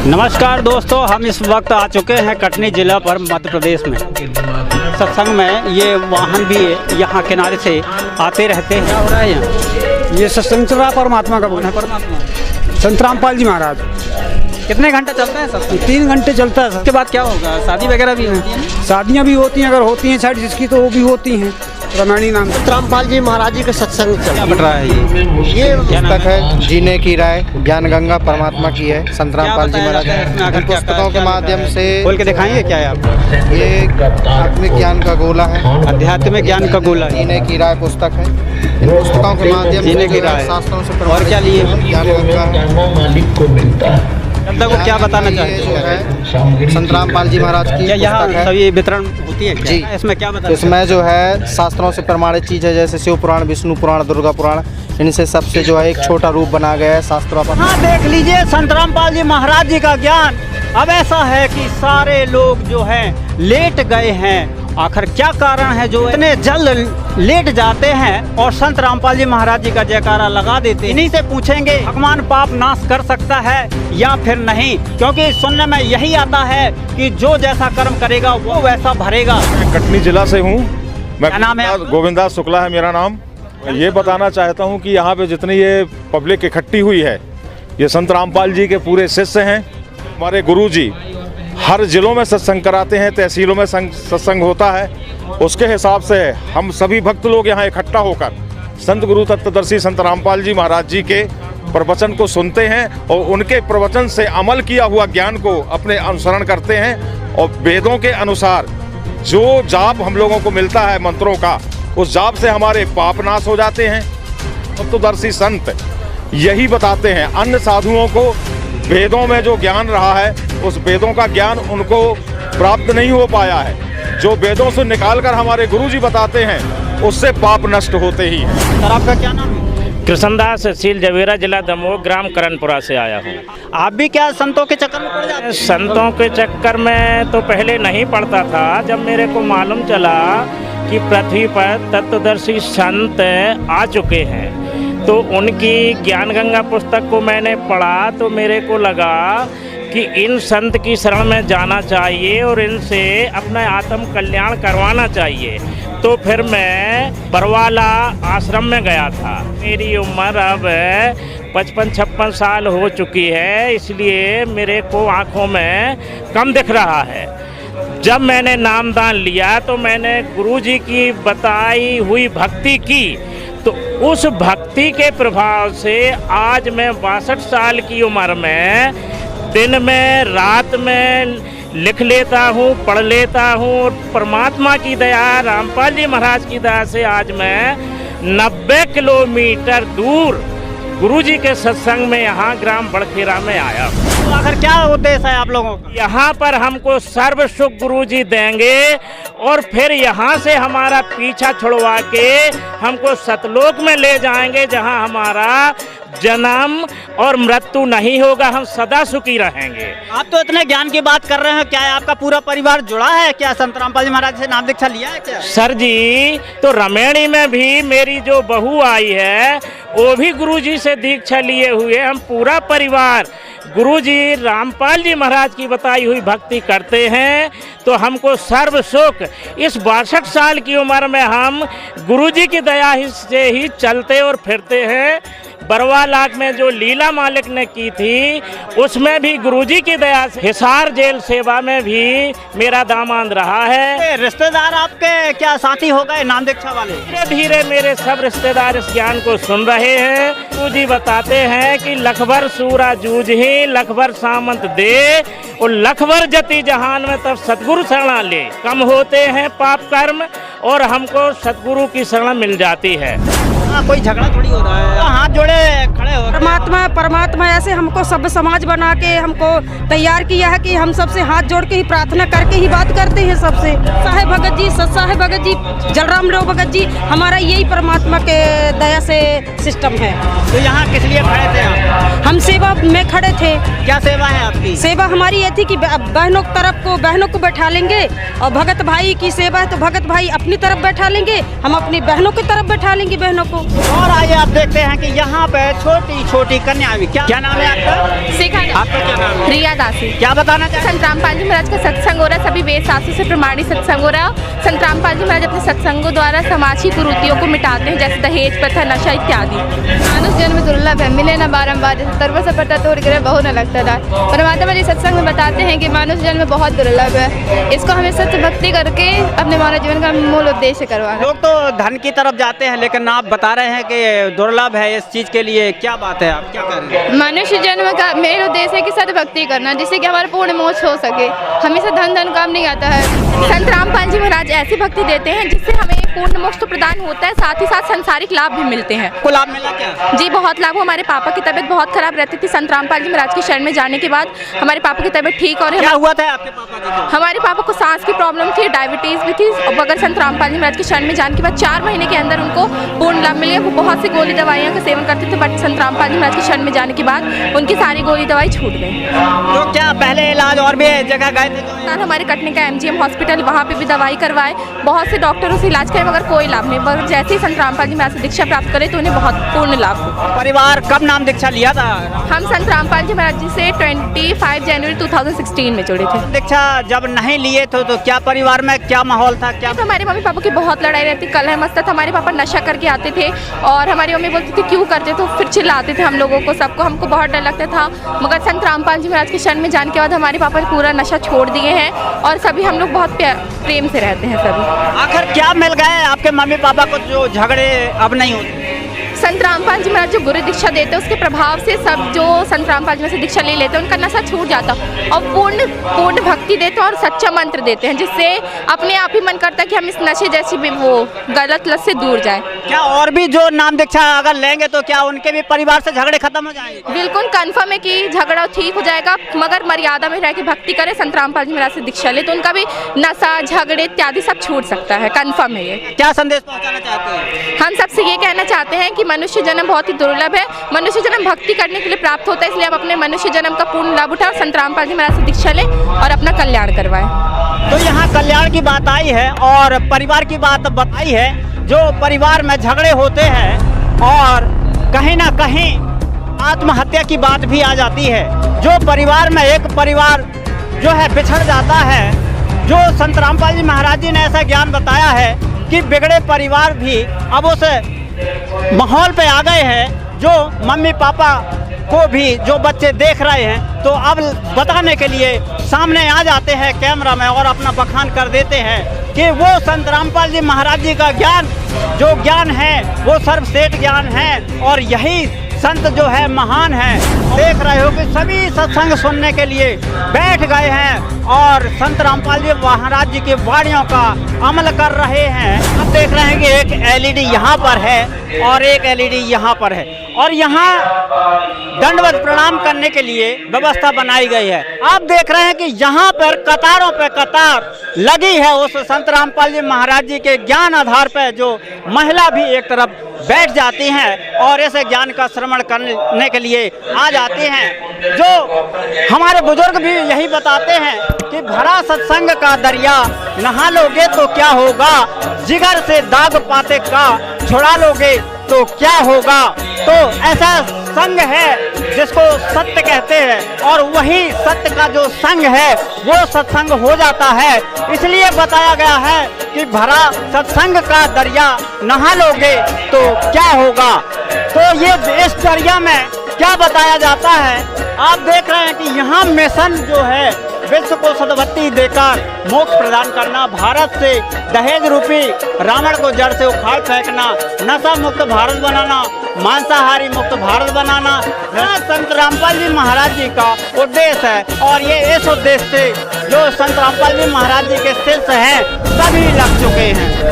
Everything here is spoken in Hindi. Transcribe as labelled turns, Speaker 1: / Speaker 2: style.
Speaker 1: नमस्कार दोस्तों, हम इस वक्त आ चुके हैं कटनी जिला पर मध्य प्रदेश में। सत्संग में ये वाहन भी यहाँ किनारे से आते रहते हैं। क्या हो रहा है यहाँ?
Speaker 2: ये सत्संग चल रहा है परमात्मा का बोल है।
Speaker 1: परमात्मा
Speaker 2: संत रामपाल जी महाराज।
Speaker 1: कितने घंटे चलता है सत्संग?
Speaker 2: 3 घंटे चलता है।
Speaker 1: उसके बाद क्या होगा? शादी वगैरह भी होती है?
Speaker 2: शादियाँ भी होती हैं, अगर होती हैं साइड जिसकी तो वो भी होती हैं। रमणी नाम
Speaker 3: संत रामपाल जी महाराज जी का सत्संग चल
Speaker 1: क्या बन रहा है
Speaker 3: ये
Speaker 4: पुस्तक है जीने की राय, ज्ञान गंगा परमात्मा की है। संत रामपाल जी महाराज इन पुस्तकों के माध्यम से
Speaker 1: खोल के दिखाएंगे क्या है आप?
Speaker 4: ये आत्मिक ज्ञान का गोला है,
Speaker 1: आध्यात्मिक ज्ञान का गोला है।
Speaker 4: जीने की राय पुस्तक है। इन पुस्तकों के माध्यम
Speaker 1: जीने
Speaker 4: से
Speaker 1: की राय।
Speaker 4: शास्त्रों से
Speaker 1: और क्या लिए?
Speaker 4: ज्ञान गंगा है।
Speaker 1: जनता को क्या बताना
Speaker 4: ये
Speaker 1: चाहते
Speaker 4: जो
Speaker 1: हैं?
Speaker 4: है संत रामपाल जी महाराज की
Speaker 1: क्या यहाँ
Speaker 4: पुस्तक है।
Speaker 1: सभी वितरण होती है क्या?
Speaker 4: जी।
Speaker 1: इसमें क्या बताना?
Speaker 4: इसमें जो है शास्त्रों से प्रमाणित चीज़ है, जैसे शिव पुराण, विष्णु पुराण, दुर्गा पुराण, इनसे सबसे जो है एक छोटा रूप बना गया है शास्त्रों पर।
Speaker 1: हाँ, देख लीजिए संत रामपाल जी महाराज जी का ज्ञान। अब ऐसा है कि सारे लोग जो हैं लेट गए हैं। आखिर क्या कारण है जो इतने जल्द लेट जाते हैं और संत रामपाल जी महाराज जी का जयकारा लगा देते हैं? इन्हीं से पूछेंगे भगवान पाप नाश कर सकता है या फिर नहीं, क्योंकि सुनने में यही आता है कि जो जैसा कर्म करेगा वो वैसा भरेगा।
Speaker 5: मैं कटनी जिला से हूँ।
Speaker 1: क्या नाम है आपका?
Speaker 5: गोविंदास शुक्ला है मेरा नाम। ये बताना चाहता हूँ कि यहाँ पे जितनी ये पब्लिक इकट्ठी हुई है, ये संत रामपाल जी के पूरे शिष्य हैं। हमारे गुरुजी हर जिलों में सत्संग कराते हैं, तहसीलों में सत्संग होता है। उसके हिसाब से हम सभी भक्त लोग यहाँ इकट्ठा होकर संत गुरु तत्वदर्शी संत रामपाल जी महाराज जी के प्रवचन को सुनते हैं और उनके प्रवचन से अमल किया हुआ ज्ञान को अपने अनुसरण करते हैं। और वेदों के अनुसार जो जाप हम लोगों को मिलता है मंत्रों का, उस जाप से हमारे पाप नाश हो जाते हैं। तत्वदर्शी संत यही बताते हैं। अन्य साधुओं को वेदों में जो ज्ञान रहा है, उस वेदों का ज्ञान उनको प्राप्त नहीं हो पाया है। जो वेदों से निकालकर हमारे गुरुजी बताते हैं, उससे पाप नष्ट होते ही हैं।
Speaker 1: सर, आपका क्या नाम है?
Speaker 6: कृष्णदास सील जवेरा, जिला दमोह, ग्राम करणपुरा से आया हूँ।
Speaker 1: आप भी क्या संतों के चक्कर में पड़ जाते हैं?
Speaker 6: संतों के चक्कर में तो पहले नहीं पड़ता था। जब मेरे को मालूम चला कि पृथ्वी पर तत्वदर्शी संत आ चुके हैं, तो उनकी ज्ञान गंगा पुस्तक को मैंने पढ़ा तो मेरे को लगा कि इन संत की शरण में जाना चाहिए और इनसे अपना आत्म कल्याण करवाना चाहिए। तो फिर मैं बरवाला आश्रम में गया था। मेरी उम्र अब 55-56 साल हो चुकी है, इसलिए मेरे को आँखों में कम दिख रहा है। जब मैंने नामदान लिया तो मैंने गुरुजी की बताई हुई भक्ति की, तो उस भक्ति के प्रभाव से आज मैं 62 साल की उम्र में दिन में रात में लिख लेता हूँ, पढ़ लेता हूँ। और परमात्मा की दया, रामपाल जी महाराज की दया से आज मैं 90 किलोमीटर दूर गुरुजी के सत्संग में यहाँ ग्राम बड़खेरा में आया।
Speaker 1: तो आखिर क्या उद्देश्य है आप लोगों का?
Speaker 6: यहाँ पर हमको सर्व सुख गुरुजी देंगे और फिर यहाँ से हमारा पीछा छुड़वा के हमको सतलोक में ले जाएंगे, जहाँ हमारा जन्म और मृत्यु नहीं होगा, हम सदा सुखी रहेंगे।
Speaker 1: आप तो इतने ज्ञान की बात कर रहे हैं, क्या है आपका पूरा परिवार जुड़ा है क्या? संत रामपाल जी महाराज से नाम दीक्षा लिया है क्या?
Speaker 6: सर जी, तो रमेणी में भी मेरी जो बहू आई है वो भी गुरुजी से दीक्षा लिए हुए। हम पूरा परिवार गुरुजी रामपाल जी महाराज की बताई हुई भक्ति करते हैं। तो हमको सर्व सुख इस 62 साल की उम्र में हम गुरुजी की दया से ही चलते और फिरते हैं। बरवाला में जो लीला मालिक ने की थी, उसमें भी गुरुजी की दया से हिसार जेल सेवा में भी मेरा दामाद रहा है।
Speaker 1: रिश्तेदार आपके क्या साथी हो गए नाम दीक्षा वाले?
Speaker 6: धीरे धीरे मेरे सब रिश्तेदार इस ज्ञान को सुन रहे हैं। गुरुजी बताते हैं कि लखभर सूरा जूझ ही, लखभर सामंत दे, और लखभर जति जहान में तब सतगुरु शरण ले। कम होते हैं पाप कर्म और हमको सतगुरु की शरण मिल जाती है।
Speaker 1: कोई झगड़ा थोड़ी हो रहा है, हाथ जोड़े खड़े हो।
Speaker 7: परमात्मा ऐसे हमको सब समाज बना के हमको तैयार किया है कि हम सबसे हाथ जोड़ के ही प्रार्थना करके ही बात करते हैं सबसे। साहेब भगत जी, सत्साहेब भगत जी, जलराम राव भगत जी, हमारा यही परमात्मा के दया से सिस्टम है।
Speaker 1: तो यहाँ किस लिए खड़े थे आप?
Speaker 7: हम सेवा में खड़े थे।
Speaker 1: क्या सेवा है आपकी?
Speaker 7: सेवा हमारी ये थी कि बहनों की तरफ को बहनों को बैठा लेंगे, और भगत भाई की सेवा है तो भगत भाई अपनी तरफ बैठा लेंगे, हम अपनी बहनों की तरफ बैठा लेंगे बहनों को।
Speaker 1: और आइए आप देखते हैं कि यहाँ पे छोटी छोटी कन्या भी क्या नाम है आपका?
Speaker 8: सीखा
Speaker 1: आपका क्या नाम है?
Speaker 8: रिया दासी।
Speaker 1: क्या बताना चाहते हैं?
Speaker 8: संत रामपाल जी महाराज का सत्संग हो रहा है, सभी वेद शास्त्रों से प्रमाणित सत्संग हो रहा है। संत रामपाल जी महाराज अपने सत्संगों द्वारा समाज की कुरीतियों को मिटाते हैं, जैसे दहेज प्रथा, नशा इत्यादि।
Speaker 9: मानुष जन्म दुर्लभ है, मिले न बारंबार, जैसे तरवा से पड़ता तो ग्रह बहु न लगता था। परमात्मा जी सत्संग में बताते हैं कि मानुष जन्म बहुत दुर्लभ है, इसको हमें सत्य भक्ति करके अपने मानव जीवन का मूल उद्देश्य करवाना।
Speaker 1: लोग तो धन की तरफ जाते हैं, लेकिन आप बता रहे हैं कि दुर्लभ है इस चीज के लिए, क्या बात है, आप क्या कर रहे हैं?
Speaker 9: मनुष्य जन्म का मेन उद्देश्य है कि सत्य भक्ति करना, जिससे कि हमारा पूर्ण मोक्ष हो सके। हमेशा धन काम नहीं आता है।
Speaker 8: संत रामपाल जी महाराज ऐसी भक्ति देते हैं जिससे हमें पूर्ण मोक्ष तो प्रदान होता है, साथ ही साथ सांसारिक लाभ भी मिलते हैं।
Speaker 1: को लाभ मिला क्या?
Speaker 8: जी बहुत लाभ। हमारे पापा की तबीयत बहुत खराब रहती थी, संत रामपाल जी महाराज के शरण में जाने के बाद हमारे पापा की तबीयत ठीक और
Speaker 1: क्या हुआ था आपके पापा को?
Speaker 8: हमारे पापा को सांस की प्रॉब्लम थी, डायबिटीज भी थी। मगर संत रामपाल जी महाराज के शरण में जाने के बाद 4 महीने के अंदर उनको पूर्ण लाभ मिल गया। वो बहुत सी गोली दवाइयों का सेवन करते थे, बट संत रामपाल जी महाराज के शरण में जाने के बाद उनकी सारी गोली दवाई छूट गई।
Speaker 1: तो क्या पहले इलाज और भी जगह गए थे?
Speaker 8: हमारे कटनी का MGM हॉस्पिटल, वहाँ पे भी दवाई करवाए, बहुत से डॉक्टरों से इलाज करे, मगर कोई लाभ नहीं। मगर जैसे ही संत रामपाल जी महाराज से दीक्षा प्राप्त करे तो उन्हें बहुत पूर्ण लाभ हुआ।
Speaker 1: परिवार कब नाम दीक्षा लिया था?
Speaker 8: हम संत रामपाल जी महाराज जी से 25 जनवरी 2016 में जुड़े थे।
Speaker 1: दीक्षा जब नहीं लिए थे तो क्या परिवार में क्या माहौल था? क्या
Speaker 8: तो हमारे मम्मी पापा की बहुत लड़ाई रहती, कलह मस्ता था। हमारे पापा नशा करके आते थे और हमारी मम्मी बोलती थी क्यों करते, तो फिर चिल्लाते थे हम लोगों को, सबको। हमको बहुत डर लगता था। मगर संत रामपाल जी महाराज के शरण में जाने के बाद हमारे पापा ने पूरा नशा छोड़ दिए हैं और सभी हम लोग बहुत प्रेम से रहते हैं सभी।
Speaker 1: आखिर क्या मिल गए आपके मम्मी पापा को जो झगड़े अब नहीं होते?
Speaker 8: संत रामपाल जी महाराज जो गुरु दीक्षा देते हैं उसके प्रभाव से सब जो संत रामपाल जी महाराज से दीक्षा ले लेते हैं उनका नशा छूट जाता और पूर्ण भक्ति देते हैं और सच्चा मंत्र देते हैं, जिससे अपने आप ही मन करता है कि हम इस नशे जैसी भी वो गलत लत से दूर जाएं।
Speaker 1: क्या और भी जो नाम दीक्षा अगर लेंगे तो क्या उनके भी परिवार से झगड़े खत्म हो जाएंगे?
Speaker 8: बिल्कुल कन्फर्म है कि झगड़ा ठीक हो जाएगा, मगर मर्यादा में रह के भक्ति करे, संत रामपाल जी महाराज से दीक्षा ले तो उनका भी नशा, झगड़े इत्यादि सब छूट सकता है। कन्फर्म है ये।
Speaker 1: क्या संदेश पहुंचाना चाहते हैं?
Speaker 8: हम सबसे ये कहना चाहते हैं कि मनुष्य जन्म बहुत ही दुर्लभ है, मनुष्य जन्म भक्ति करने के लिए प्राप्त होता है, इसलिए आप अपने मनुष्य जन्म का पूर्ण लाभ उठाएं, संत रामपाल जी महाराज से दीक्षा लें और अपना कल्याण करवाएं।
Speaker 1: तो यहाँ कल्याण की बात आई है और परिवार की बात बताई है। जो परिवार में झगड़े होते हैं और कहीं ना कहीं आत्महत्या की बात भी आ जाती है, जो परिवार में एक परिवार जो है बिछड़ जाता है, जो संत रामपाल जी महाराज जी ने ऐसा ज्ञान बताया है कि बिगड़े परिवार भी अब उस माहौल पे आ गए हैं, जो मम्मी पापा को भी जो बच्चे देख रहे हैं तो अब बताने के लिए सामने आ जाते हैं कैमरा में और अपना बखान कर देते हैं कि वो संत रामपाल जी महाराज जी का ज्ञान जो ज्ञान है वो सर्वश्रेष्ठ ज्ञान है और यही संत जो है महान है। देख रहे हो कि सभी सत्संग सुनने के लिए बैठ गए हैं और संत रामपाल जी महाराज जी की वाणियों का अमल कर रहे हैं। अब देख रहे हैं कि एक LED यहाँ पर है और एक LED यहाँ पर है और यहाँ दंडवत प्रणाम करने के लिए व्यवस्था बनाई गई है। आप देख रहे हैं कि यहाँ पर कतारों पे कतार लगी है उस संत रामपाल जी महाराज जी के ज्ञान आधार पर, जो महिला भी एक तरफ बैठ जाती हैं और ऐसे ज्ञान का श्रवण करने के लिए आ जाते हैं। जो हमारे बुजुर्ग भी यही बताते हैं कि भरा सत्संग का दरिया नहा लोगे तो क्या होगा, जिगर से दाग पाते का छुड़ा लोगे तो क्या होगा। तो ऐसा संग है जिसको सत्य कहते हैं और वही सत्य का जो संग है वो सत्संग हो जाता है। इसलिए बताया गया है कि भरा सत्संग का दरिया नहा लोगे तो क्या होगा। तो ये इस दरिया में क्या बताया जाता है, आप देख रहे हैं कि यहाँ मिशन जो है विश्व को सद्बुद्धि देकर मोक्ष प्रदान करना, भारत से दहेज रूपी रावण को जड़ से उखाड़ फेंकना, नशा मुक्त भारत बनाना, मांसाहारी मुक्त भारत बनाना, संत रामपाल जी महाराज जी का उद्देश्य है। और ये इस उद्देश्य से जो संत रामपाल जी महाराज जी के शिष्य हैं सभी लग चुके हैं।